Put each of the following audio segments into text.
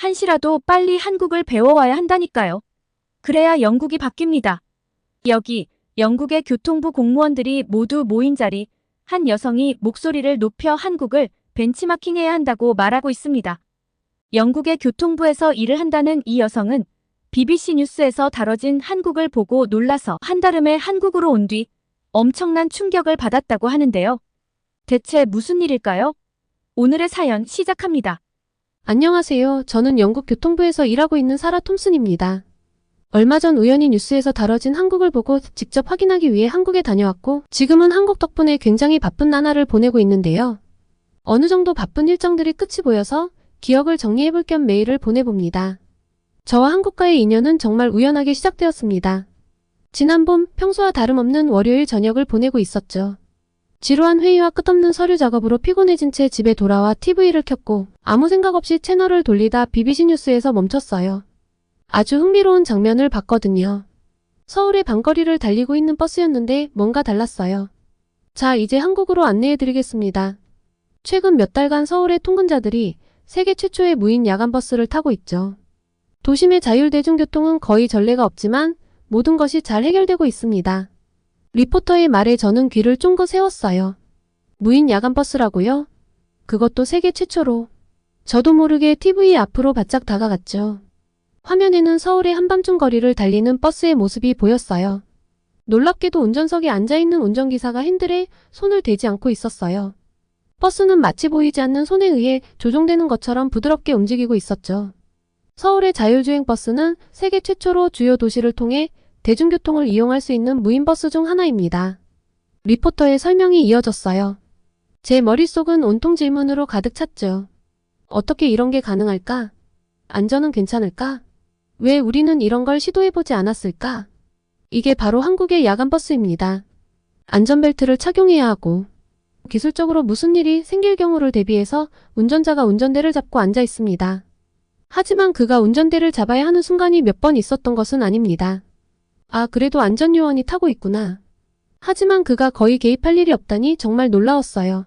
한시라도 빨리 한국을 배워와야 한다니까요. 그래야 영국이 바뀝니다. 여기 영국의 교통부 공무원들이 모두 모인 자리, 한 여성이 목소리를 높여 한국을 벤치마킹해야 한다고 말하고 있습니다. 영국의 교통부에서 일을 한다는 이 여성은 BBC 뉴스에서 다뤄진 한국을 보고 놀라서 한달음에 한국으로 온 뒤 엄청난 충격을 받았다고 하는데요. 대체 무슨 일일까요? 오늘의 사연 시작합니다. 안녕하세요. 저는 영국 교통부에서 일하고 있는 사라 톰슨입니다. 얼마 전 우연히 뉴스에서 다뤄진 한국을 보고 직접 확인하기 위해 한국에 다녀왔고 지금은 한국 덕분에 굉장히 바쁜 나날을 보내고 있는데요. 어느 정도 바쁜 일정들이 끝이 보여서 기억을 정리해볼 겸 메일을 보내봅니다. 저와 한국과의 인연은 정말 우연하게 시작되었습니다. 지난 봄 평소와 다름없는 월요일 저녁을 보내고 있었죠. 지루한 회의와 끝없는 서류 작업으로 피곤해진 채 집에 돌아와 TV를 켰고 아무 생각 없이 채널을 돌리다 BBC 뉴스에서 멈췄어요. 아주 흥미로운 장면을 봤거든요. 서울의 밤거리를 달리고 있는 버스였는데 뭔가 달랐어요. 자, 이제 한국으로 안내해드리겠습니다. 최근 몇 달간 서울의 통근자들이 세계 최초의 무인 야간버스를 타고 있죠. 도심의 자율대중교통은 거의 전례가 없지만 모든 것이 잘 해결되고 있습니다. 리포터의 말에 저는 귀를 쫑긋 세웠어요. 무인 야간버스라고요? 그것도 세계 최초로. 저도 모르게 TV 앞으로 바짝 다가갔죠. 화면에는 서울의 한밤중 거리를 달리는 버스의 모습이 보였어요. 놀랍게도 운전석에 앉아있는 운전기사가 핸들에 손을 대지 않고 있었어요. 버스는 마치 보이지 않는 손에 의해 조종되는 것처럼 부드럽게 움직이고 있었죠. 서울의 자율주행 버스는 세계 최초로 주요 도시를 통해 대중교통을 이용할 수 있는 무인버스 중 하나입니다. 리포터의 설명이 이어졌어요. 제 머릿속은 온통 질문으로 가득 찼죠. 어떻게 이런 게 가능할까? 안전은 괜찮을까? 왜 우리는 이런 걸 시도해보지 않았을까? 이게 바로 한국의 야간버스입니다. 안전벨트를 착용해야 하고 기술적으로 무슨 일이 생길 경우를 대비해서 운전자가 운전대를 잡고 앉아 있습니다. 하지만 그가 운전대를 잡아야 하는 순간이 몇 번 있었던 것은 아닙니다. 아, 그래도 안전요원이 타고 있구나. 하지만 그가 거의 개입할 일이 없다니 정말 놀라웠어요.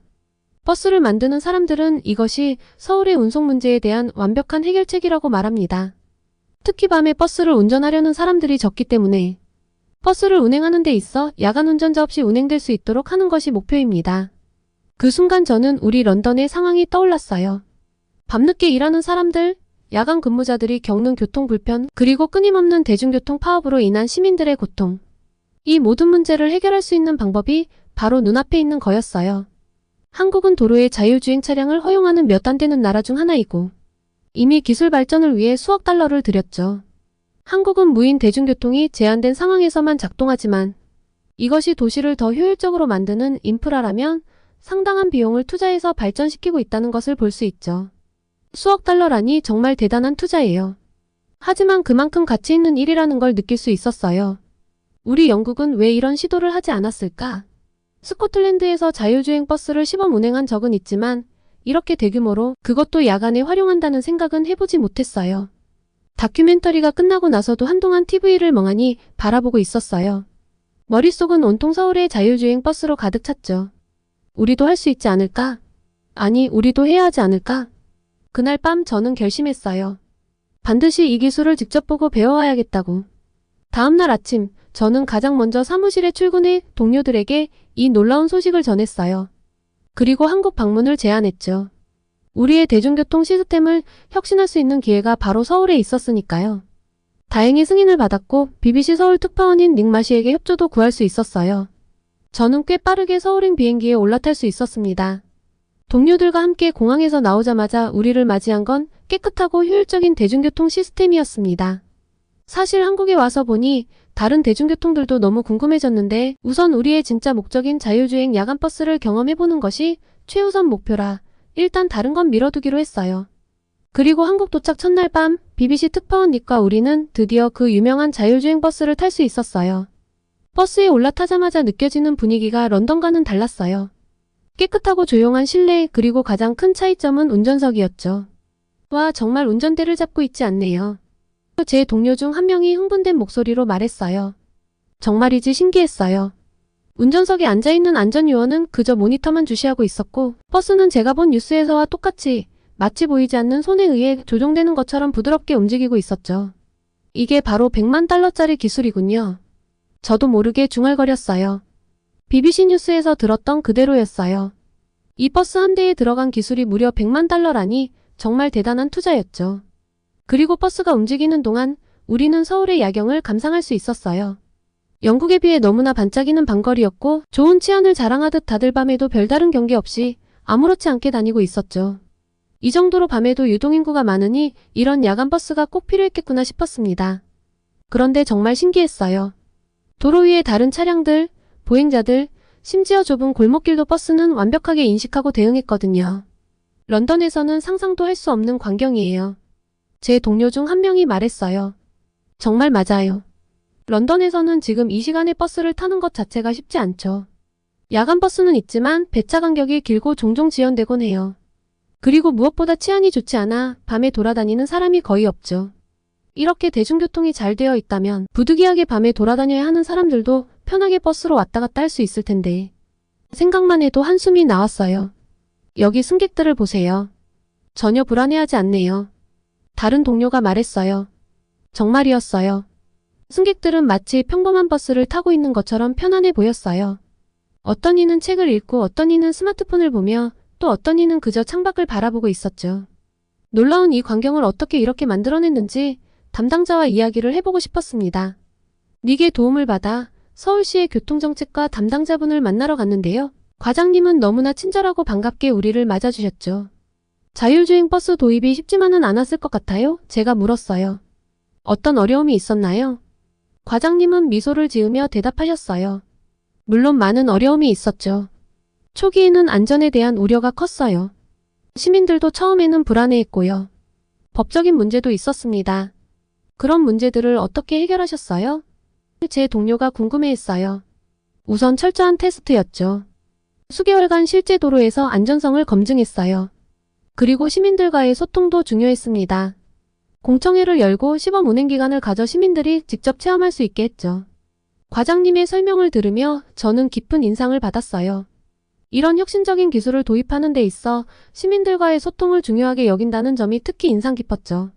버스를 만드는 사람들은 이것이 서울의 운송 문제에 대한 완벽한 해결책이라고 말합니다. 특히 밤에 버스를 운전하려는 사람들이 적기 때문에 버스를 운행하는 데 있어 야간 운전자 없이 운행될 수 있도록 하는 것이 목표입니다. 그 순간 저는 우리 런던의 상황이 떠올랐어요. 밤늦게 일하는 사람들, 야간 근무자들이 겪는 교통 불편, 그리고 끊임없는 대중교통 파업으로 인한 시민들의 고통. 이 모든 문제를 해결할 수 있는 방법이 바로 눈앞에 있는 거였어요. 한국은 도로에 자율주행 차량을 허용하는 몇 안 되는 나라 중 하나이고 이미 기술 발전을 위해 수억 달러를 들였죠. 한국은 무인 대중교통이 제한된 상황에서만 작동하지만 이것이 도시를 더 효율적으로 만드는 인프라라면 상당한 비용을 투자해서 발전시키고 있다는 것을 볼 수 있죠. 수억 달러라니 정말 대단한 투자예요. 하지만 그만큼 가치 있는 일이라는 걸 느낄 수 있었어요. 우리 영국은 왜 이런 시도를 하지 않았을까? 스코틀랜드에서 자율주행 버스를 시범 운행한 적은 있지만 이렇게 대규모로 그것도 야간에 활용한다는 생각은 해보지 못했어요. 다큐멘터리가 끝나고 나서도 한동안 TV를 멍하니 바라보고 있었어요. 머릿속은 온통 서울의 자율주행 버스로 가득 찼죠. 우리도 할 수 있지 않을까? 아니, 우리도 해야 하지 않을까? 그날 밤 저는 결심했어요. 반드시 이 기술을 직접 보고 배워와야겠다고. 다음날 아침, 저는 가장 먼저 사무실에 출근해 동료들에게 이 놀라운 소식을 전했어요. 그리고 한국 방문을 제안했죠. 우리의 대중교통 시스템을 혁신할 수 있는 기회가 바로 서울에 있었으니까요. 다행히 승인을 받았고 BBC 서울 특파원인 닉 마시에게 협조도 구할 수 있었어요. 저는 꽤 빠르게 서울행 비행기에 올라탈 수 있었습니다. 동료들과 함께 공항에서 나오자마자 우리를 맞이한 건 깨끗하고 효율적인 대중교통 시스템이었습니다. 사실 한국에 와서 보니 다른 대중교통들도 너무 궁금해졌는데 우선 우리의 진짜 목적인 자율주행 야간버스를 경험해보는 것이 최우선 목표라 일단 다른 건 미뤄두기로 했어요. 그리고 한국 도착 첫날 밤 BBC 특파원 닉과 우리는 드디어 그 유명한 자율주행 버스를 탈 수 있었어요. 버스에 올라타자마자 느껴지는 분위기가 런던과는 달랐어요. 깨끗하고 조용한 실내, 그리고 가장 큰 차이점은 운전석이었죠. 와, 정말 운전대를 잡고 있지 않네요. 제 동료 중 한 명이 흥분된 목소리로 말했어요. 정말이지 신기했어요. 운전석에 앉아있는 안전요원은 그저 모니터만 주시하고 있었고 버스는 제가 본 뉴스에서와 똑같이 마치 보이지 않는 손에 의해 조종되는 것처럼 부드럽게 움직이고 있었죠. 이게 바로 100만 달러짜리 기술이군요. 저도 모르게 중얼거렸어요. BBC 뉴스에서 들었던 그대로였어요. 이 버스 한 대에 들어간 기술이 무려 100만 달러라니 정말 대단한 투자였죠. 그리고 버스가 움직이는 동안 우리는 서울의 야경을 감상할 수 있었어요. 영국에 비해 너무나 반짝이는 밤거리였고 좋은 치안을 자랑하듯 다들 밤에도 별다른 경계 없이 아무렇지 않게 다니고 있었죠. 이 정도로 밤에도 유동인구가 많으니 이런 야간 버스가 꼭 필요했겠구나 싶었습니다. 그런데 정말 신기했어요. 도로 위에 다른 차량들, 보행자들, 심지어 좁은 골목길도 버스는 완벽하게 인식하고 대응했거든요. 런던에서는 상상도 할 수 없는 광경이에요. 제 동료 중 한 명이 말했어요. 정말 맞아요. 런던에서는 지금 이 시간에 버스를 타는 것 자체가 쉽지 않죠. 야간 버스는 있지만 배차 간격이 길고 종종 지연되곤 해요. 그리고 무엇보다 치안이 좋지 않아 밤에 돌아다니는 사람이 거의 없죠. 이렇게 대중교통이 잘 되어 있다면 부득이하게 밤에 돌아다녀야 하는 사람들도 편하게 버스로 왔다 갔다 할 수 있을 텐데. 생각만 해도 한숨이 나왔어요. 여기 승객들을 보세요. 전혀 불안해하지 않네요. 다른 동료가 말했어요. 정말이었어요. 승객들은 마치 평범한 버스를 타고 있는 것처럼 편안해 보였어요. 어떤 이는 책을 읽고 어떤 이는 스마트폰을 보며 또 어떤 이는 그저 창밖을 바라보고 있었죠. 놀라운 이 광경을 어떻게 이렇게 만들어냈는지 담당자와 이야기를 해보고 싶었습니다. 닉의 도움을 받아 서울시의 교통정책과 담당자분을 만나러 갔는데요. 과장님은 너무나 친절하고 반갑게 우리를 맞아주셨죠. 자율주행 버스 도입이 쉽지만은 않았을 것 같아요? 제가 물었어요. 어떤 어려움이 있었나요? 과장님은 미소를 지으며 대답하셨어요. 물론 많은 어려움이 있었죠. 초기에는 안전에 대한 우려가 컸어요. 시민들도 처음에는 불안해했고요. 법적인 문제도 있었습니다. 그런 문제들을 어떻게 해결하셨어요? 제 동료가 궁금해했어요. 우선 철저한 테스트였죠. 수개월간 실제 도로에서 안전성을 검증했어요. 그리고 시민들과의 소통도 중요했습니다. 공청회를 열고 시범 운행 기간을 가져 시민들이 직접 체험할 수 있게 했죠. 과장님의 설명을 들으며 저는 깊은 인상을 받았어요. 이런 혁신적인 기술을 도입하는 데 있어 시민들과의 소통을 중요하게 여긴다는 점이 특히 인상 깊었죠.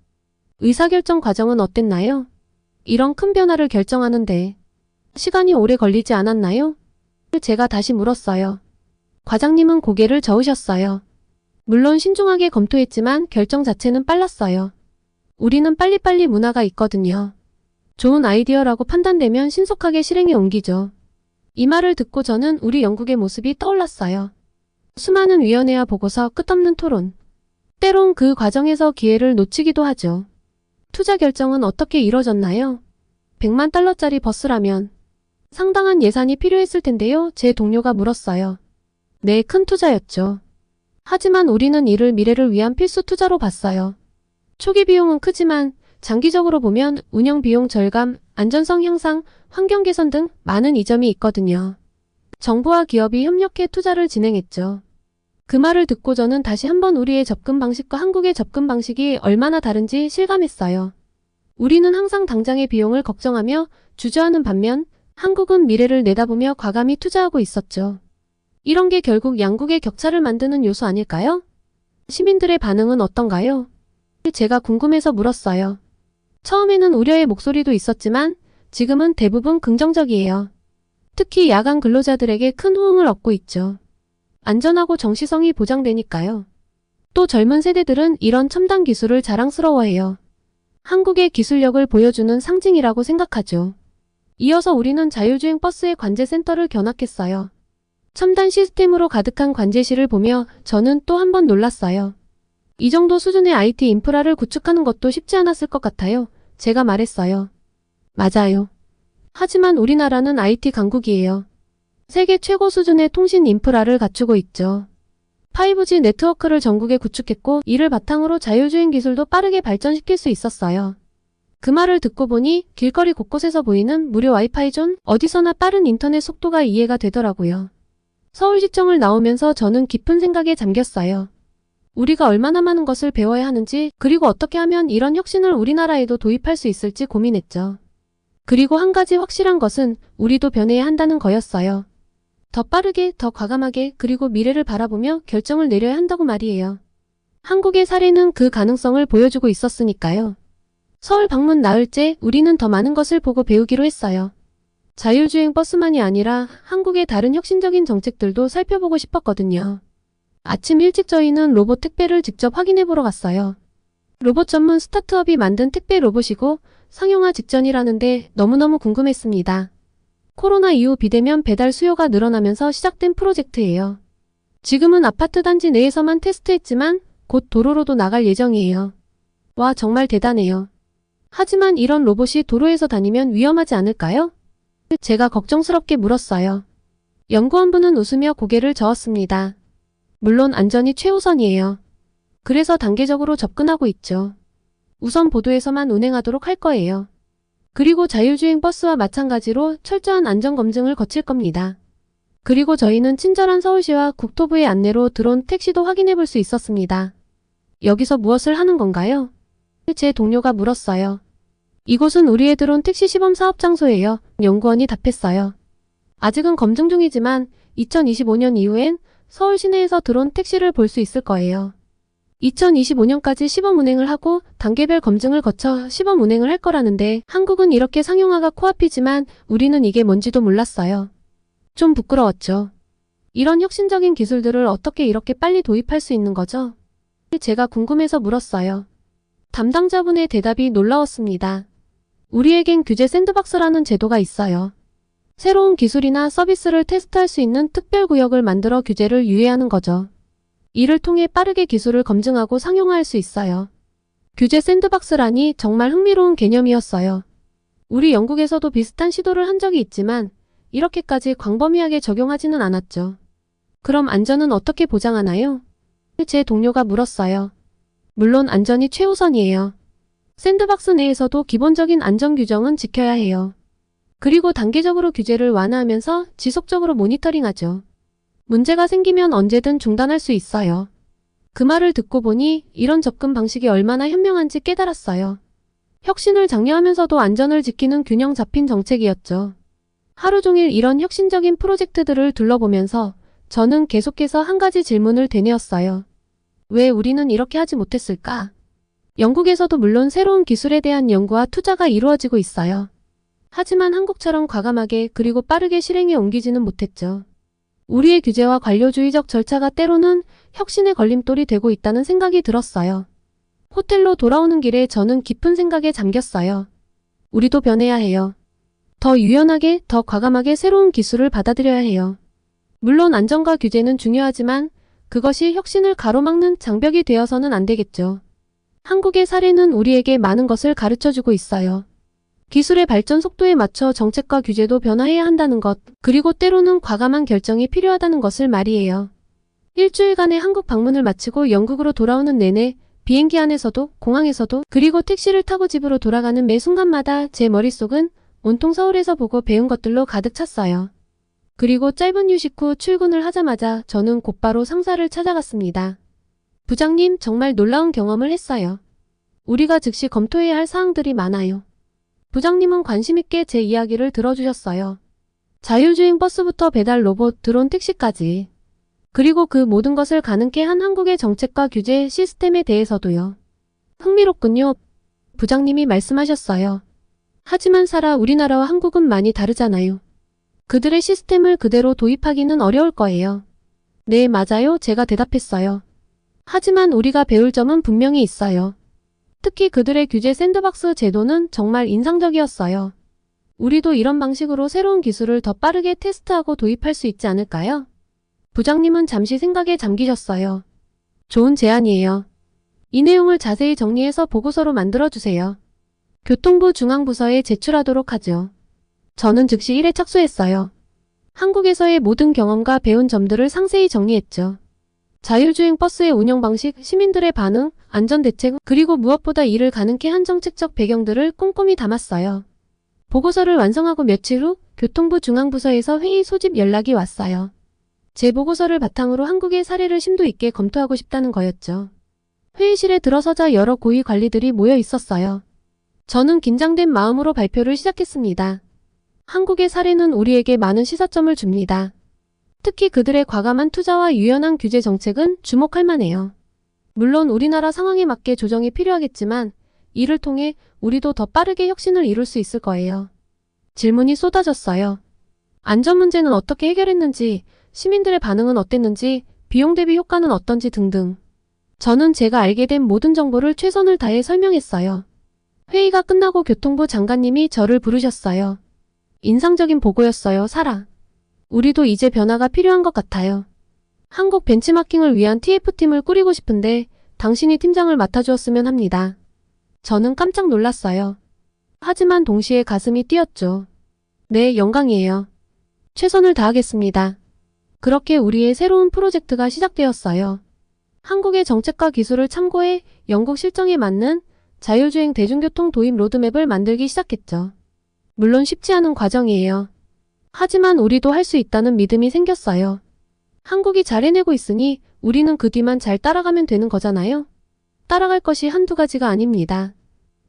의사결정 과정은 어땠나요? 이런 큰 변화를 결정하는데 시간이 오래 걸리지 않았나요? 제가 다시 물었어요. 과장님은 고개를 저으셨어요. 물론 신중하게 검토했지만 결정 자체는 빨랐어요. 우리는 빨리빨리 문화가 있거든요. 좋은 아이디어라고 판단되면 신속하게 실행에 옮기죠. 이 말을 듣고 저는 우리 영국의 모습이 떠올랐어요. 수많은 위원회와 보고서 끝없는 토론. 때론 그 과정에서 기회를 놓치기도 하죠. 투자 결정은 어떻게 이뤄졌나요? 100만 달러짜리 버스라면 상당한 예산이 필요했을 텐데요. 제 동료가 물었어요. 네, 큰 투자였죠. 하지만 우리는 이를 미래를 위한 필수 투자로 봤어요. 초기 비용은 크지만 장기적으로 보면 운영 비용 절감, 안전성 향상, 환경 개선 등 많은 이점이 있거든요. 정부와 기업이 협력해 투자를 진행했죠. 그 말을 듣고 저는 다시 한번 우리의 접근 방식과 한국의 접근 방식이 얼마나 다른지 실감했어요. 우리는 항상 당장의 비용을 걱정하며 주저하는 반면 한국은 미래를 내다보며 과감히 투자하고 있었죠. 이런 게 결국 양국의 격차를 만드는 요소 아닐까요? 시민들의 반응은 어떤가요? 제가 궁금해서 물었어요. 처음에는 우려의 목소리도 있었지만 지금은 대부분 긍정적이에요. 특히 야간 근로자들에게 큰 호응을 얻고 있죠. 안전하고 정시성이 보장되니까요. 또 젊은 세대들은 이런 첨단 기술을 자랑스러워해요. 한국의 기술력을 보여주는 상징이라고 생각하죠. 이어서 우리는 자율주행 버스의 관제센터를 견학했어요. 첨단 시스템으로 가득한 관제실을 보며 저는 또 한 번 놀랐어요. 이 정도 수준의 IT 인프라를 구축하는 것도 쉽지 않았을 것 같아요. 제가 말했어요. 맞아요. 하지만 우리나라는 IT 강국이에요. 세계 최고 수준의 통신 인프라를 갖추고 있죠. 5G 네트워크를 전국에 구축했고 이를 바탕으로 자율주행 기술도 빠르게 발전시킬 수 있었어요. 그 말을 듣고 보니 길거리 곳곳에서 보이는 무료 와이파이 존, 어디서나 빠른 인터넷 속도가 이해가 되더라고요. 서울시청을 나오면서 저는 깊은 생각에 잠겼어요. 우리가 얼마나 많은 것을 배워야 하는지, 그리고 어떻게 하면 이런 혁신을 우리나라에도 도입할 수 있을지 고민했죠. 그리고 한 가지 확실한 것은 우리도 변해야 한다는 거였어요. 더 빠르게, 더 과감하게, 그리고 미래를 바라보며 결정을 내려야 한다고 말이에요. 한국의 사례는 그 가능성을 보여주고 있었으니까요. 서울 방문 나흘째 우리는 더 많은 것을 보고 배우기로 했어요. 자율주행 버스만이 아니라 한국의 다른 혁신적인 정책들도 살펴보고 싶었거든요. 아침 일찍 저희는 로봇 택배를 직접 확인해보러 갔어요. 로봇 전문 스타트업이 만든 택배 로봇이고 상용화 직전이라는데 너무너무 궁금했습니다. 코로나 이후 비대면 배달 수요가 늘어나면서 시작된 프로젝트예요. 지금은 아파트 단지 내에서만 테스트했지만 곧 도로로도 나갈 예정이에요. 와, 정말 대단해요. 하지만 이런 로봇이 도로에서 다니면 위험하지 않을까요? 제가 걱정스럽게 물었어요. 연구원분은 웃으며 고개를 저었습니다. 물론 안전이 최우선이에요. 그래서 단계적으로 접근하고 있죠. 우선 보도에서만 운행하도록 할 거예요. 그리고 자율주행 버스와 마찬가지로 철저한 안전검증을 거칠 겁니다. 그리고 저희는 친절한 서울시와 국토부의 안내로 드론 택시도 확인해 볼 수 있었습니다. 여기서 무엇을 하는 건가요? 제 동료가 물었어요. 이곳은 우리의 드론 택시 시범 사업 장소예요. 연구원이 답했어요. 아직은 검증 중이지만 2025년 이후엔 서울 시내에서 드론 택시를 볼 수 있을 거예요. 2025년까지 시범 운행을 하고 단계별 검증을 거쳐 시범 운행을 할 거라는데 한국은 이렇게 상용화가 코앞이지만 우리는 이게 뭔지도 몰랐어요. 좀 부끄러웠죠. 이런 혁신적인 기술들을 어떻게 이렇게 빨리 도입할 수 있는 거죠? 제가 궁금해서 물었어요. 담당자분의 대답이 놀라웠습니다. 우리에겐 규제 샌드박스라는 제도가 있어요. 새로운 기술이나 서비스를 테스트할 수 있는 특별 구역을 만들어 규제를 유예하는 거죠. 이를 통해 빠르게 기술을 검증하고 상용화할 수 있어요. 규제 샌드박스라니 정말 흥미로운 개념이었어요. 우리 영국에서도 비슷한 시도를 한 적이 있지만 이렇게까지 광범위하게 적용하지는 않았죠. 그럼 안전은 어떻게 보장하나요? 제 동료가 물었어요. 물론 안전이 최우선이에요. 샌드박스 내에서도 기본적인 안전 규정은 지켜야 해요. 그리고 단계적으로 규제를 완화하면서 지속적으로 모니터링하죠. 문제가 생기면 언제든 중단할 수 있어요. 그 말을 듣고 보니 이런 접근 방식이 얼마나 현명한지 깨달았어요. 혁신을 장려하면서도 안전을 지키는 균형 잡힌 정책이었죠. 하루 종일 이런 혁신적인 프로젝트들을 둘러보면서 저는 계속해서 한 가지 질문을 되뇌었어요. 왜 우리는 이렇게 하지 못했을까? 영국에서도 물론 새로운 기술에 대한 연구와 투자가 이루어지고 있어요. 하지만 한국처럼 과감하게 그리고 빠르게 실행에 옮기지는 못했죠. 우리의 규제와 관료주의적 절차가 때로는 혁신의 걸림돌이 되고 있다는 생각이 들었어요. 호텔로 돌아오는 길에 저는 깊은 생각에 잠겼어요. 우리도 변해야 해요. 더 유연하게, 더 과감하게 새로운 기술을 받아들여야 해요. 물론 안전과 규제는 중요하지만 그것이 혁신을 가로막는 장벽이 되어서는 안 되겠죠. 한국의 사례는 우리에게 많은 것을 가르쳐주고 있어요. 기술의 발전 속도에 맞춰 정책과 규제도 변화해야 한다는 것, 그리고 때로는 과감한 결정이 필요하다는 것을 말이에요. 일주일간의 한국 방문을 마치고 영국으로 돌아오는 내내 비행기 안에서도 공항에서도 그리고 택시를 타고 집으로 돌아가는 매 순간마다 제 머릿속은 온통 서울에서 보고 배운 것들로 가득 찼어요. 그리고 짧은 휴식 후 출근을 하자마자 저는 곧바로 상사를 찾아갔습니다. 부장님, 정말 놀라운 경험을 했어요. 우리가 즉시 검토해야 할 사항들이 많아요. 부장님은 관심있게 제 이야기를 들어주셨어요. 자율주행 버스부터 배달 로봇, 드론 택시까지. 그리고 그 모든 것을 가능케 한 한국의 정책과 규제 시스템에 대해서도요. 흥미롭군요. 부장님이 말씀하셨어요. 하지만 우리나라와 한국은 많이 다르잖아요. 그들의 시스템을 그대로 도입하기는 어려울 거예요. 네, 맞아요. 제가 대답했어요. 하지만 우리가 배울 점은 분명히 있어요. 특히 그들의 규제 샌드박스 제도는 정말 인상적이었어요. 우리도 이런 방식으로 새로운 기술을 더 빠르게 테스트하고 도입할 수 있지 않을까요? 부장님은 잠시 생각에 잠기셨어요. 좋은 제안이에요. 이 내용을 자세히 정리해서 보고서로 만들어주세요. 교통부 중앙부서에 제출하도록 하죠. 저는 즉시 일에 착수했어요. 한국에서의 모든 경험과 배운 점들을 상세히 정리했죠. 자율주행 버스의 운영 방식, 시민들의 반응, 안전대책, 그리고 무엇보다 이를 가능케 한 정책적 배경들을 꼼꼼히 담았어요. 보고서를 완성하고 며칠 후 교통부 중앙부서에서 회의 소집 연락이 왔어요. 제 보고서를 바탕으로 한국의 사례를 심도 있게 검토하고 싶다는 거였죠. 회의실에 들어서자 여러 고위 관리들이 모여 있었어요. 저는 긴장된 마음으로 발표를 시작했습니다. 한국의 사례는 우리에게 많은 시사점을 줍니다. 특히 그들의 과감한 투자와 유연한 규제 정책은 주목할 만해요. 물론 우리나라 상황에 맞게 조정이 필요하겠지만 이를 통해 우리도 더 빠르게 혁신을 이룰 수 있을 거예요. 질문이 쏟아졌어요. 안전 문제는 어떻게 해결했는지, 시민들의 반응은 어땠는지, 비용 대비 효과는 어떤지 등등. 저는 제가 알게 된 모든 정보를 최선을 다해 설명했어요. 회의가 끝나고 교통부 장관님이 저를 부르셨어요. 인상적인 보고였어요, 사라. 우리도 이제 변화가 필요한 것 같아요. 한국 벤치마킹을 위한 TF팀을 꾸리고 싶은데 당신이 팀장을 맡아주었으면 합니다. 저는 깜짝 놀랐어요. 하지만 동시에 가슴이 뛰었죠. 네, 영광이에요. 최선을 다하겠습니다. 그렇게 우리의 새로운 프로젝트가 시작되었어요. 한국의 정책과 기술을 참고해 영국 실정에 맞는 자율주행 대중교통 도입 로드맵을 만들기 시작했죠. 물론 쉽지 않은 과정이에요. 하지만 우리도 할 수 있다는 믿음이 생겼어요. 한국이 잘 해내고 있으니 우리는 그 뒤만 잘 따라가면 되는 거잖아요. 따라갈 것이 한두 가지가 아닙니다.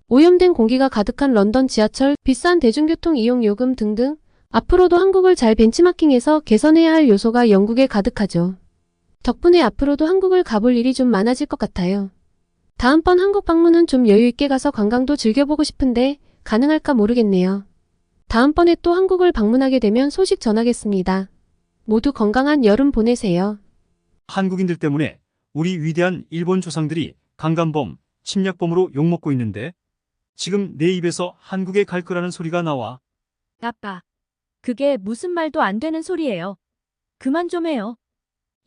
오염된 공기가 가득한 런던 지하철, 비싼 대중교통 이용 요금 등등 앞으로도 한국을 잘 벤치마킹해서 개선해야 할 요소가 영국에 가득하죠. 덕분에 앞으로도 한국을 가볼 일이 좀 많아질 것 같아요. 다음번 한국 방문은 좀 여유 있게 가서 관광도 즐겨보고 싶은데 가능할까 모르겠네요. 다음번에 또 한국을 방문하게 되면 소식 전하겠습니다. 모두 건강한 여름 보내세요. 한국인들 때문에 우리 위대한 일본 조상들이 강간범, 침략범으로 욕먹고 있는데 지금 내 입에서 한국에 갈 거라는 소리가 나와. 아빠. 그게 무슨 말도 안 되는 소리예요. 그만 좀 해요.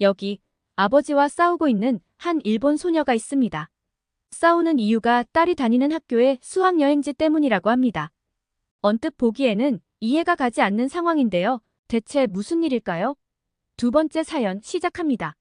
여기 아버지와 싸우고 있는 한 일본 소녀가 있습니다. 싸우는 이유가 딸이 다니는 학교의 수학여행지 때문이라고 합니다. 언뜻 보기에는 이해가 가지 않는 상황인데요. 대체 무슨 일일까요? 두 번째 사연 시작합니다.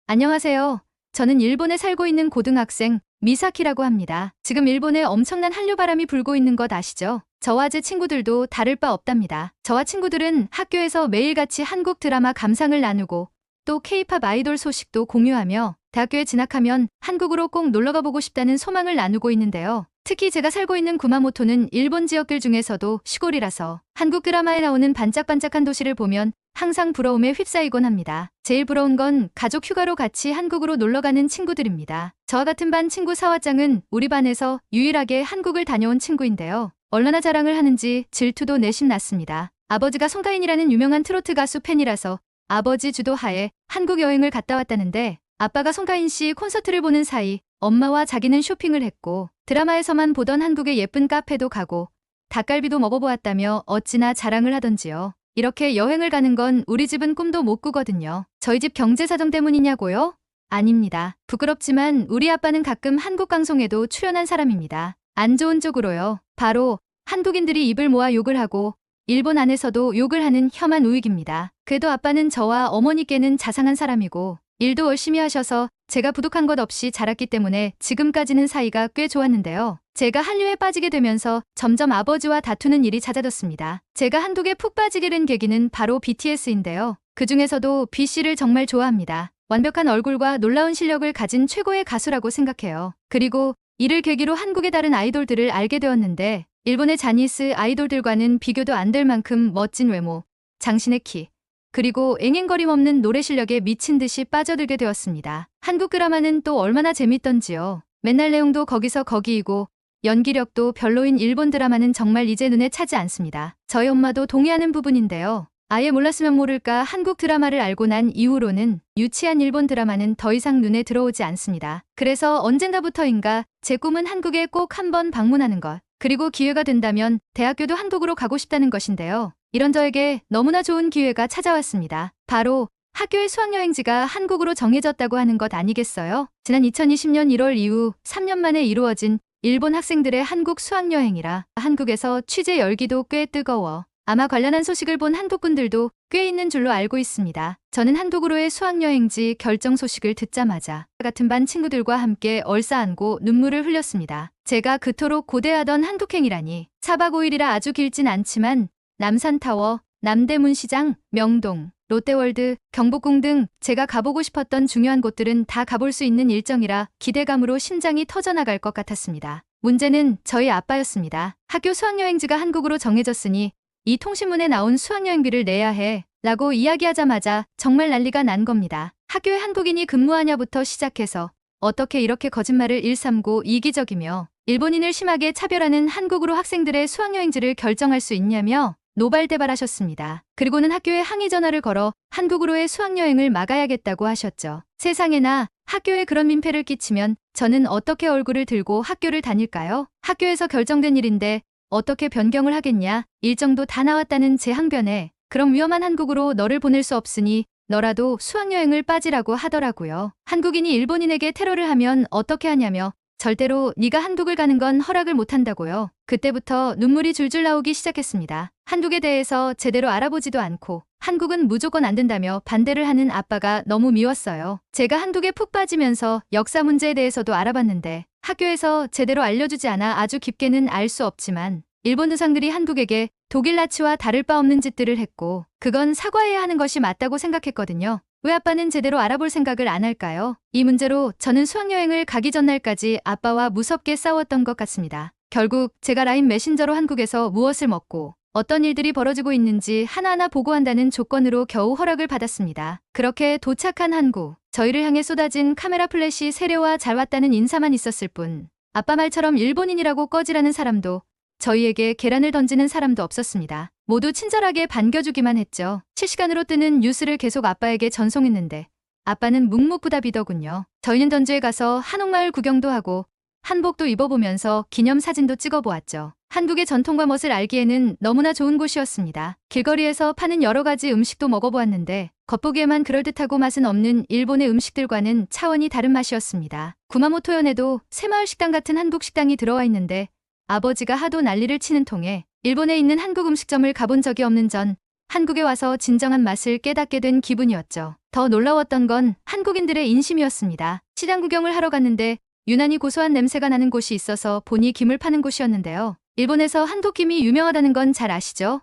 안녕하세요. 저는 일본에 살고 있는 고등학생 미사키라고 합니다. 지금 일본에 엄청난 한류바람이 불고 있는 것 아시죠? 저와 제 친구들도 다를 바 없답니다. 저와 친구들은 학교에서 매일같이 한국 드라마 감상을 나누고 또 K-팝 아이돌 소식도 공유하며 대학교에 진학하면 한국으로 꼭 놀러가 보고 싶다는 소망을 나누고 있는데요. 특히 제가 살고 있는 구마모토는 일본 지역들 중에서도 시골이라서 한국 드라마에 나오는 반짝반짝한 도시를 보면 항상 부러움에 휩싸이곤 합니다. 제일 부러운 건 가족 휴가로 같이 한국으로 놀러가는 친구들입니다. 저와 같은 반 친구 사와짱은 우리 반에서 유일하게 한국을 다녀온 친구인데요. 얼마나 자랑을 하는지 질투도 내심 났습니다. 아버지가 송가인이라는 유명한 트로트 가수 팬이라서 아버지 주도하에 한국 여행을 갔다 왔다는데 아빠가 송가인 씨 콘서트를 보는 사이 엄마와 자기는 쇼핑을 했고 드라마에서만 보던 한국의 예쁜 카페도 가고 닭갈비도 먹어보았다며 어찌나 자랑을 하던지요. 이렇게 여행을 가는 건 우리 집은 꿈도 못 꾸거든요. 저희 집 경제 사정 때문이냐고요? 아닙니다. 부끄럽지만 우리 아빠는 가끔 한국 방송에도 출연한 사람입니다. 안 좋은 쪽으로요. 바로 한국인들이 입을 모아 욕을 하고 일본 안에서도 욕을 하는 혐한 우익입니다. 그래도 아빠는 저와 어머니께는 자상한 사람이고 일도 열심히 하셔서 제가 부족한 것 없이 자랐기 때문에 지금까지는 사이가 꽤 좋았는데요. 제가 한류에 빠지게 되면서 점점 아버지와 다투는 일이 잦아졌습니다. 제가 한국에 푹 빠지게 된 계기는 바로 BTS인데요. 그 중에서도 B씨를 정말 좋아합니다. 완벽한 얼굴과 놀라운 실력을 가진 최고의 가수라고 생각해요. 그리고 이를 계기로 한국의 다른 아이돌들을 알게 되었는데 일본의 자니스 아이돌들과는 비교도 안 될 만큼 멋진 외모, 장신의 키, 그리고 앵앵거림 없는 노래 실력에 미친 듯이 빠져들게 되었습니다. 한국 드라마는 또 얼마나 재밌던지요. 맨날 내용도 거기서 거기이고 연기력도 별로인 일본 드라마는 정말 이제 눈에 차지 않습니다. 저희 엄마도 동의하는 부분인데요. 아예 몰랐으면 모를까 한국 드라마를 알고 난 이후로는 유치한 일본 드라마는 더 이상 눈에 들어오지 않습니다. 그래서 언젠가부터인가 제 꿈은 한국에 꼭 한번 방문하는 것. 그리고 기회가 된다면 대학교도 한국으로 가고 싶다는 것인데요. 이런 저에게 너무나 좋은 기회가 찾아왔습니다. 바로 학교의 수학여행지가 한국으로 정해졌다고 하는 것 아니겠어요? 지난 2020년 1월 이후 3년 만에 이루어진 일본 학생들의 한국 수학여행이라 한국에서 취재 열기도 꽤 뜨거워 아마 관련한 소식을 본 한국분들도 꽤 있는 줄로 알고 있습니다. 저는 한국으로의 수학여행지 결정 소식을 듣자마자 같은 반 친구들과 함께 얼싸안고 눈물을 흘렸습니다. 제가 그토록 고대하던 한국행이라니 4박 5일이라 아주 길진 않지만 남산타워, 남대문시장, 명동, 롯데월드, 경복궁 등 제가 가보고 싶었던 중요한 곳들은 다 가볼 수 있는 일정이라 기대감으로 심장이 터져나갈 것 같았습니다. 문제는 저희 아빠였습니다. 학교 수학여행지가 한국으로 정해졌으니 이 통신문에 나온 수학여행비를 내야 해 라고 이야기하자마자 정말 난리가 난 겁니다. 학교에 한국인이 근무하냐부터 시작해서 어떻게 이렇게 거짓말을 일삼고 이기적이며 일본인을 심하게 차별하는 한국으로 학생들의 수학여행지를 결정할 수 있냐며 노발대발하셨습니다. 그리고는 학교에 항의 전화를 걸어 한국으로의 수학여행을 막아야겠다고 하셨죠. 세상에나 학교에 그런 민폐를 끼치면 저는 어떻게 얼굴을 들고 학교를 다닐까요? 학교에서 결정된 일인데 어떻게 변경을 하겠냐? 일정도 다 나왔다는 제 항변에 그럼 위험한 한국으로 너를 보낼 수 없으니 너라도 수학여행을 빠지라고 하더라고요. 한국인이 일본인에게 테러를 하면 어떻게 하냐며 절대로 네가 한국을 가는 건 허락을 못한다고요. 그때부터 눈물이 줄줄 나오기 시작했습니다. 한국에 대해서 제대로 알아보지도 않고 한국은 무조건 안 된다며 반대를 하는 아빠가 너무 미웠어요. 제가 한국에 푹 빠지면서 역사 문제에 대해서도 알아봤는데 학교에서 제대로 알려주지 않아 아주 깊게는 알 수 없지만 일본 의상들이 한국에게 독일 나치와 다를 바 없는 짓들을 했고 그건 사과해야 하는 것이 맞다고 생각했거든요. 왜 아빠는 제대로 알아볼 생각을 안 할까요? 이 문제로 저는 수학여행을 가기 전날까지 아빠와 무섭게 싸웠던 것 같습니다. 결국 제가 라인 메신저로 한국에서 무엇을 먹고 어떤 일들이 벌어지고 있는지 하나하나 보고한다는 조건으로 겨우 허락을 받았습니다. 그렇게 도착한 한국, 저희를 향해 쏟아진 카메라 플래시 세례와 잘 왔다는 인사만 있었을 뿐 아빠 말처럼 일본인이라고 꺼지라는 사람도 저희에게 계란을 던지는 사람도 없었습니다. 모두 친절하게 반겨주기만 했죠. 실시간으로 뜨는 뉴스를 계속 아빠에게 전송했는데 아빠는 묵묵부답이더군요. 저희는 전주에 가서 한옥마을 구경도 하고 한복도 입어보면서 기념사진도 찍어보았죠. 한국의 전통과 멋을 알기에는 너무나 좋은 곳이었습니다. 길거리에서 파는 여러 가지 음식도 먹어보았는데 겉보기에만 그럴듯하고 맛은 없는 일본의 음식들과는 차원이 다른 맛이었습니다. 구마모토현에도 새마을 식당 같은 한국 식당이 들어와 있는데 아버지가 하도 난리를 치는 통에 일본에 있는 한국 음식점을 가본 적이 없는 전 한국에 와서 진정한 맛을 깨닫게 된 기분이었죠. 더 놀라웠던 건 한국인들의 인심이었습니다. 시장 구경을 하러 갔는데 유난히 고소한 냄새가 나는 곳이 있어서 보니 김을 파는 곳이었는데요. 일본에서 한독김이 유명하다는 건 잘 아시죠?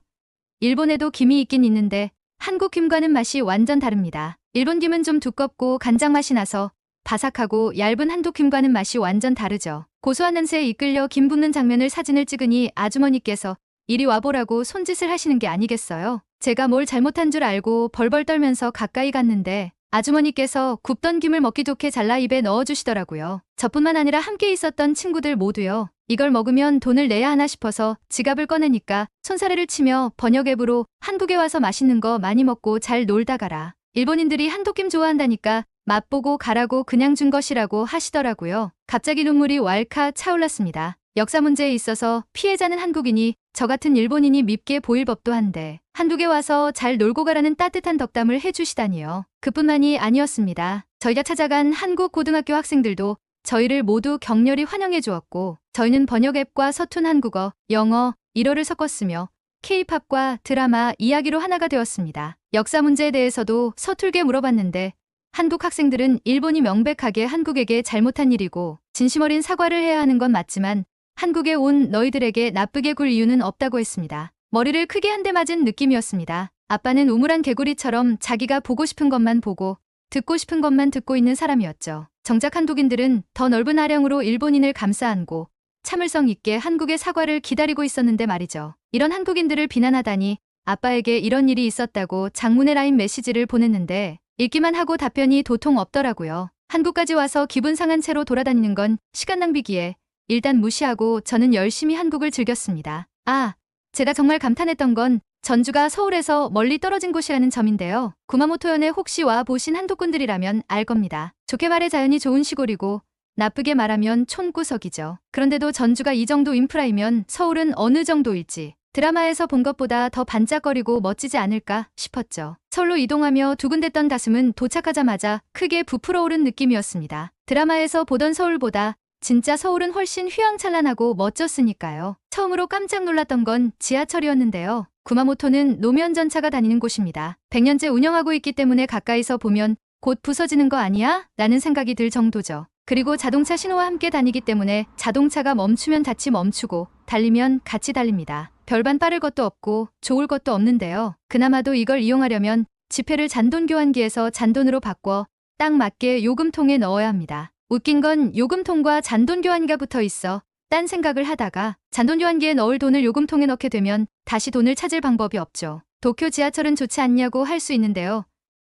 일본에도 김이 있긴 있는데 한국 김과는 맛이 완전 다릅니다. 일본 김은 좀 두껍고 간장 맛이 나서 바삭하고 얇은 한독김과는 맛이 완전 다르죠. 고소한 냄새에 이끌려 김 붓는 장면을 사진을 찍으니 아주머니께서 이리 와보라고 손짓을 하시는 게 아니겠어요? 제가 뭘 잘못한 줄 알고 벌벌 떨면서 가까이 갔는데 아주머니께서 굽던 김을 먹기 좋게 잘라 입에 넣어주시더라고요. 저뿐만 아니라 함께 있었던 친구들 모두요. 이걸 먹으면 돈을 내야 하나 싶어서 지갑을 꺼내니까 손사래를 치며 번역 앱으로 한국에 와서 맛있는 거 많이 먹고 잘 놀다 가라. 일본인들이 한독김 좋아한다니까 맛보고 가라고 그냥 준 것이라고 하시더라고요. 갑자기 눈물이 왈칵 차올랐습니다. 역사 문제에 있어서 피해자는 한국인이 저 같은 일본인이 밉게 보일 법도 한데 한국에 와서 잘 놀고 가라는 따뜻한 덕담을 해주시다니요. 그뿐만이 아니었습니다. 저희가 찾아간 한국 고등학교 학생들도 저희를 모두 격렬히 환영해 주었고 저희는 번역 앱과 서툰 한국어, 영어, 일어를 섞었으며 K-팝과 드라마, 이야기로 하나가 되었습니다. 역사 문제에 대해서도 서툴게 물어봤는데 한국 학생들은 일본이 명백하게 한국에게 잘못한 일이고 진심 어린 사과를 해야 하는 건 맞지만 한국에 온 너희들에게 나쁘게 굴 이유는 없다고 했습니다. 머리를 크게 한 대 맞은 느낌이었습니다. 아빠는 우물안 개구리처럼 자기가 보고 싶은 것만 보고 듣고 싶은 것만 듣고 있는 사람이었죠. 정작 한국인들은 더 넓은 아량으로 일본인을 감싸 안고 참을성 있게 한국의 사과를 기다리고 있었는데 말이죠. 이런 한국인들을 비난하다니 아빠에게 이런 일이 있었다고 장문의 라인 메시지를 보냈는데 읽기만 하고 답변이 도통 없더라고요. 한국까지 와서 기분 상한 채로 돌아다니는 건 시간 낭비기에 일단 무시하고 저는 열심히 한국을 즐겼습니다. 제가 정말 감탄했던 건 전주가 서울에서 멀리 떨어진 곳이라는 점인데요. 구마모토현에 혹시 와 보신 한독분들이라면 알 겁니다. 좋게 말해 자연이 좋은 시골이고 나쁘게 말하면 촌구석이죠. 그런데도 전주가 이 정도 인프라이면 서울은 어느 정도일지 드라마에서 본 것보다 더 반짝거리고 멋지지 않을까 싶었죠. 서울로 이동하며 두근댔던 가슴은 도착하자마자 크게 부풀어 오른 느낌이었습니다. 드라마에서 보던 서울보다 진짜 서울은 훨씬 휘황찬란하고 멋졌으니까요. 처음으로 깜짝 놀랐던 건 지하철이었는데요. 구마모토는 노면 전차가 다니는 곳입니다. 100년째 운영하고 있기 때문에 가까이서 보면 곧 부서지는 거 아니야? 라는 생각이 들 정도죠. 그리고 자동차 신호와 함께 다니기 때문에 자동차가 멈추면 같이 멈추고 달리면 같이 달립니다. 별반 빠를 것도 없고 좋을 것도 없는데요. 그나마도 이걸 이용하려면 지폐를 잔돈 교환기에서 잔돈으로 바꿔 딱 맞게 요금통에 넣어야 합니다. 웃긴 건 요금통과 잔돈 교환기가 붙어 있어 딴 생각을 하다가 잔돈 교환기에 넣을 돈을 요금통에 넣게 되면 다시 돈을 찾을 방법이 없죠. 도쿄 지하철은 좋지 않냐고 할 수 있는데요.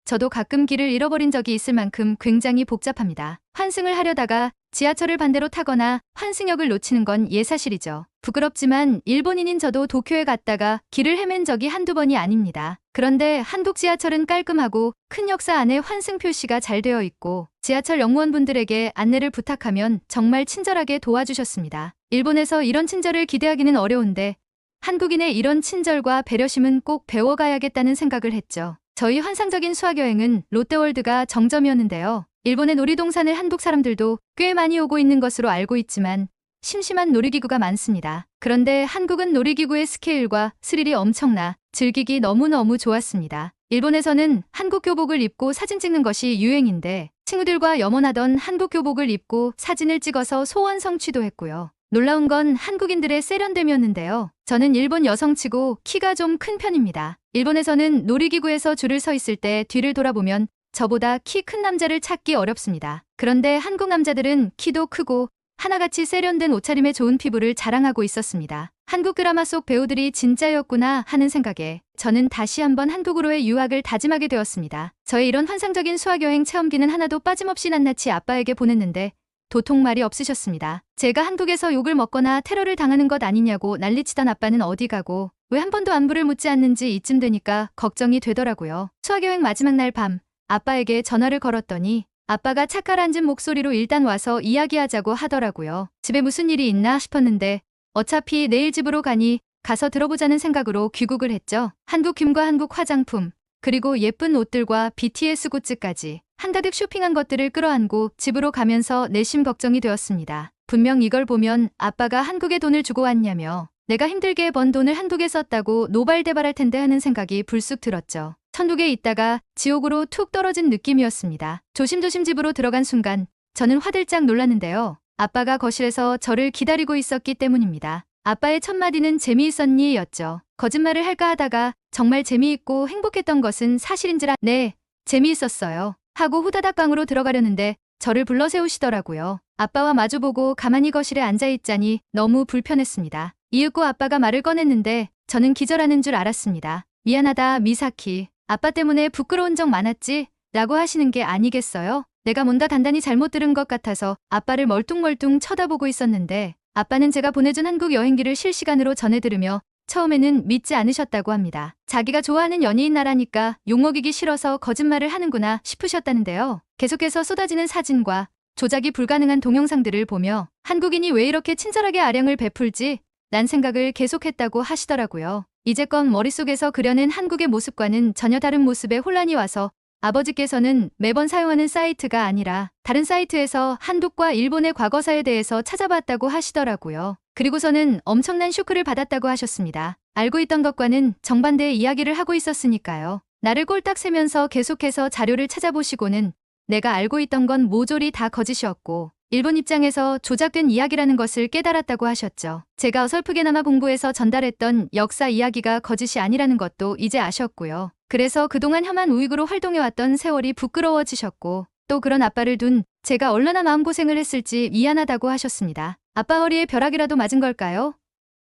저도 가끔 길을 잃어버린 적이 있을 만큼 굉장히 복잡합니다. 환승을 하려다가 지하철을 반대로 타거나 환승역을 놓치는 건 예사실이죠. 부끄럽지만 일본인인 저도 도쿄에 갔다가 길을 헤맨 적이 한두 번이 아닙니다. 그런데 한국 지하철은 깔끔하고 큰 역사 안에 환승 표시가 잘 되어 있고 지하철 역무원분들에게 안내를 부탁하면 정말 친절하게 도와주셨습니다. 일본에서 이런 친절을 기대하기는 어려운데 한국인의 이런 친절과 배려심은 꼭 배워가야겠다는 생각을 했죠. 저희 환상적인 수학여행은 롯데월드가 정점이었는데요. 일본의 놀이동산을 한국 사람들도 꽤 많이 오고 있는 것으로 알고 있지만 심심한 놀이기구가 많습니다. 그런데 한국은 놀이기구의 스케일과 스릴이 엄청나 즐기기 너무너무 좋았습니다. 일본에서는 한국 교복을 입고 사진 찍는 것이 유행인데 친구들과 염원하던 한국 교복을 입고 사진을 찍어서 소원 성취도 했고요. 놀라운 건 한국인들의 세련됨이었는데요. 저는 일본 여성치고 키가 좀 큰 편입니다. 일본에서는 놀이기구에서 줄을 서 있을 때 뒤를 돌아보면 저보다 키 큰 남자를 찾기 어렵습니다. 그런데 한국 남자들은 키도 크고 하나같이 세련된 옷차림에 좋은 피부를 자랑하고 있었습니다. 한국 드라마 속 배우들이 진짜였구나 하는 생각에 저는 다시 한번 한국으로의 유학을 다짐하게 되었습니다. 저의 이런 환상적인 수학여행 체험기는 하나도 빠짐없이 낱낱이 아빠에게 보냈는데 도통 말이 없으셨습니다. 제가 한국에서 욕을 먹거나 테러를 당하는 것 아니냐고 난리치던 아빠는 어디 가고 왜 한 번도 안부를 묻지 않는지 이쯤 되니까 걱정이 되더라고요. 수학여행 마지막 날 밤 아빠에게 전화를 걸었더니 아빠가 차가라앉은 목소리로 일단 와서 이야기하자고 하더라고요. 집에 무슨 일이 있나 싶었는데 어차피 내일 집으로 가니 가서 들어보자는 생각으로 귀국을 했죠. 한국 김과 한국 화장품 그리고 예쁜 옷들과 BTS 굿즈까지 한가득 쇼핑한 것들을 끌어안고 집으로 가면서 내심 걱정이 되었습니다. 분명 이걸 보면 아빠가 한국에 돈을 주고 왔냐며 내가 힘들게 번 돈을 한국에 썼다고 노발대발할 텐데 하는 생각이 불쑥 들었죠. 천국에 있다가 지옥으로 툭 떨어진 느낌이었습니다. 조심조심 집으로 들어간 순간 저는 화들짝 놀랐는데요. 아빠가 거실에서 저를 기다리고 있었기 때문입니다. 아빠의 첫 마디는 재미있었니? 였죠. 거짓말을 할까 하다가 정말 재미있고 행복했던 것은 사실인지라 네, 재미있었어요. 하고 후다닥 방으로 들어가려는데 저를 불러 세우시더라고요. 아빠와 마주보고 가만히 거실에 앉아있자니 너무 불편했습니다. 이윽고 아빠가 말을 꺼냈는데 저는 기절하는 줄 알았습니다. 미안하다 미사키. 아빠 때문에 부끄러운 적 많았지? 라고 하시는 게 아니겠어요? 내가 뭔가 단단히 잘못 들은 것 같아서 아빠를 멀뚱멀뚱 쳐다보고 있었는데 아빠는 제가 보내준 한국 여행기를 실시간으로 전해 들으며 처음에는 믿지 않으셨다고 합니다. 자기가 좋아하는 연예인 나라니까 욕먹이기 싫어서 거짓말을 하는구나 싶으셨다는데요. 계속해서 쏟아지는 사진과 조작이 불가능한 동영상들을 보며 한국인이 왜 이렇게 친절하게 아량을 베풀지? 란 생각을 계속했다고 하시더라고요. 이제껏 머릿속에서 그려낸 한국의 모습과는 전혀 다른 모습에 혼란이 와서 아버지께서는 매번 사용하는 사이트가 아니라 다른 사이트에서 한국과 일본의 과거사에 대해서 찾아봤다고 하시더라고요. 그리고서는 엄청난 쇼크를 받았다고 하셨습니다. 알고 있던 것과는 정반대의 이야기를 하고 있었으니까요. 나를 꼴딱 세면서 계속해서 자료를 찾아보시고는 내가 알고 있던 건 모조리 다 거짓이었고 일본 입장에서 조작된 이야기라는 것을 깨달았다고 하셨죠. 제가 어설프게나마 공부해서 전달했던 역사 이야기가 거짓이 아니라는 것도 이제 아셨고요. 그래서 그동안 혐한 우익으로 활동해왔던 세월이 부끄러워지셨고 또 그런 아빠를 둔 제가 얼마나 마음고생을 했을지 미안하다고 하셨습니다. 아빠 허리에 벼락이라도 맞은 걸까요?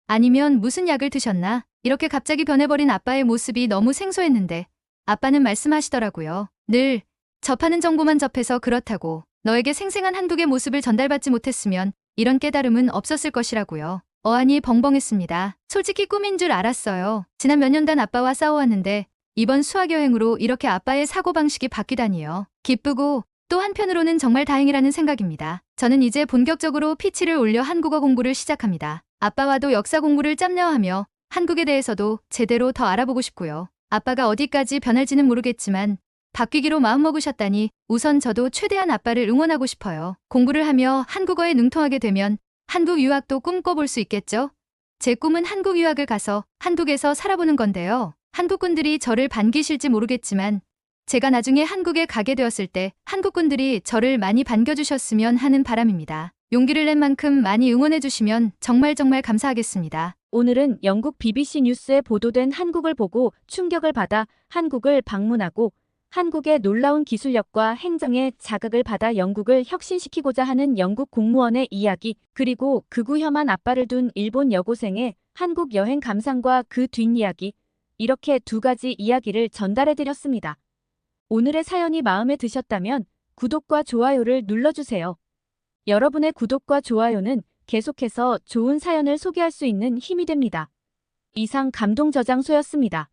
아니면 무슨 약을 드셨나? 이렇게 갑자기 변해버린 아빠의 모습이 너무 생소했는데 아빠는 말씀하시더라고요. 늘 접하는 정보만 접해서 그렇다고 너에게 생생한 한국의 모습을 전달받지 못했으면 이런 깨달음은 없었을 것이라고요. 어안이 벙벙했습니다. 솔직히 꿈인 줄 알았어요. 지난 몇 년간 아빠와 싸워왔는데 이번 수학여행으로 이렇게 아빠의 사고방식이 바뀌다니요. 기쁘고 또 한편으로는 정말 다행이라는 생각입니다. 저는 이제 본격적으로 피치를 올려 한국어 공부를 시작합니다. 아빠와도 역사 공부를 짬내어하며 한국에 대해서도 제대로 더 알아보고 싶고요. 아빠가 어디까지 변할지는 모르겠지만 바뀌기로 마음먹으셨다니 우선 저도 최대한 아빠를 응원하고 싶어요. 공부를 하며 한국어에 능통하게 되면 한국 유학도 꿈꿔볼 수 있겠죠? 제 꿈은 한국 유학을 가서 한국에서 살아보는 건데요. 한국분들이 저를 반기실지 모르겠지만 제가 나중에 한국에 가게 되었을 때 한국분들이 저를 많이 반겨주셨으면 하는 바람입니다. 용기를 낸 만큼 많이 응원해주시면 정말 감사하겠습니다. 오늘은 영국 BBC 뉴스에 보도된 한국을 보고 충격을 받아 한국을 방문하고 한국의 놀라운 기술력과 행정에 자극을 받아 영국을 혁신시키고자 하는 영국 공무원의 이야기, 그리고 극우 혐한 아빠를 둔 일본 여고생의 한국 여행 감상과 그 뒷이야기, 이렇게 두 가지 이야기를 전달해드렸습니다. 오늘의 사연이 마음에 드셨다면 구독과 좋아요를 눌러주세요. 여러분의 구독과 좋아요는 계속해서 좋은 사연을 소개할 수 있는 힘이 됩니다. 이상 감동저장소였습니다.